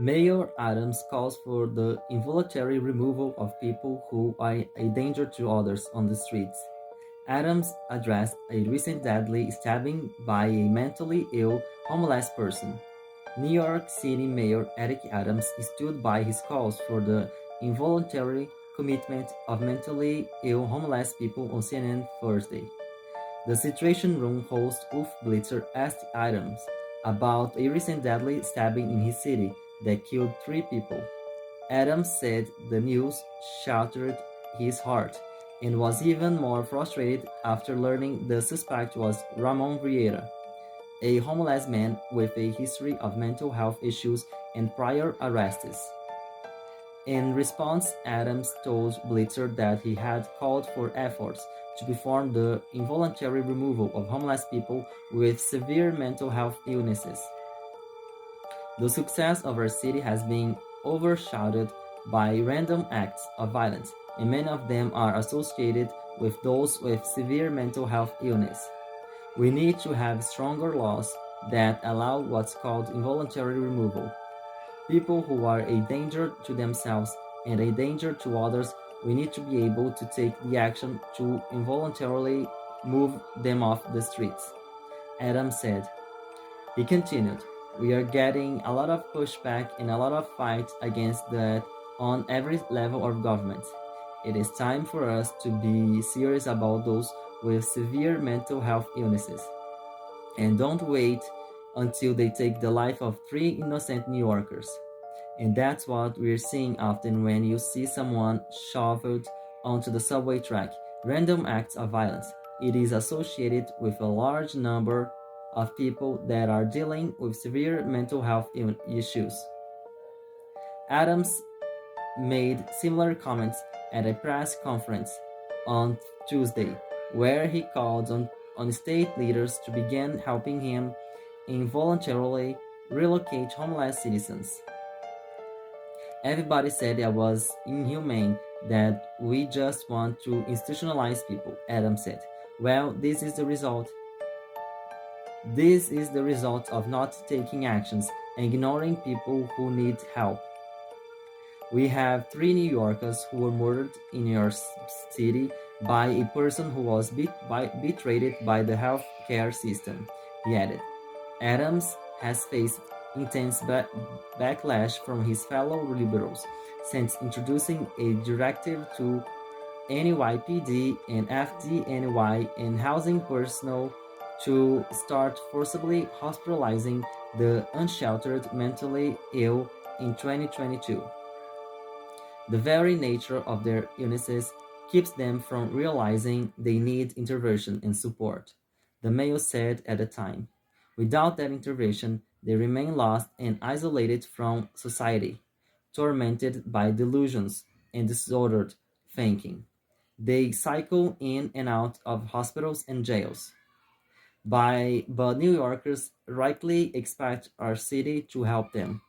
Mayor Adams calls for the involuntary removal of people who are a danger to others on the streets. Adams addressed a recent deadly stabbing by a mentally ill homeless person. New York City Mayor Eric Adams stood by his calls for the involuntary commitment of mentally ill homeless people on CNN Thursday. The Situation Room host Wolf Blitzer asked Adams about a recent deadly stabbing in his city that killed 3 people. Adams said the news shattered his heart and was even more frustrated after learning the suspect was Ramon Rivera, a homeless man with a history of mental health issues and prior arrests. In response, Adams told Blitzer that he had called for efforts to perform the involuntary removal of homeless people with severe mental health illnesses. The success of our city has been overshadowed by random acts of violence, and many of them are associated with those with severe mental health illness. We need to have stronger laws that allow what's called involuntary removal. People who are a danger to themselves and a danger to others, we need to be able to take the action to involuntarily move them off the streets, Adams said. He continued, we are getting a lot of pushback and a lot of fight against that on every level of government. It is time for us to be serious about those with severe mental health illnesses. And don't wait until they take the life of 3 innocent New Yorkers. And that's what we're seeing often when you see someone shoved onto the subway track. Random acts of violence. It is associated with a large number of people that are dealing with severe mental health issues. Adams made similar comments at a press conference on Tuesday, where he called on state leaders to begin helping him involuntarily relocate homeless citizens. Everybody said I was inhumane, that we just want to institutionalize people, Adams said. Well, this is the result. This is the result of not taking actions and ignoring people who need help. We have 3 New Yorkers who were murdered in your city by a person who was betrayed by the healthcare system, he added. Adams has faced intense backlash from his fellow liberals since introducing a directive to NYPD and FDNY and housing personnel to start forcibly hospitalizing the unsheltered mentally ill in 2022. The very nature of their illnesses keeps them from realizing they need intervention and support, the Mayo said at the time. Without that intervention, they remain lost and isolated from society, tormented by delusions and disordered thinking. They cycle in and out of hospitals and jails. But New Yorkers rightly expect our city to help them.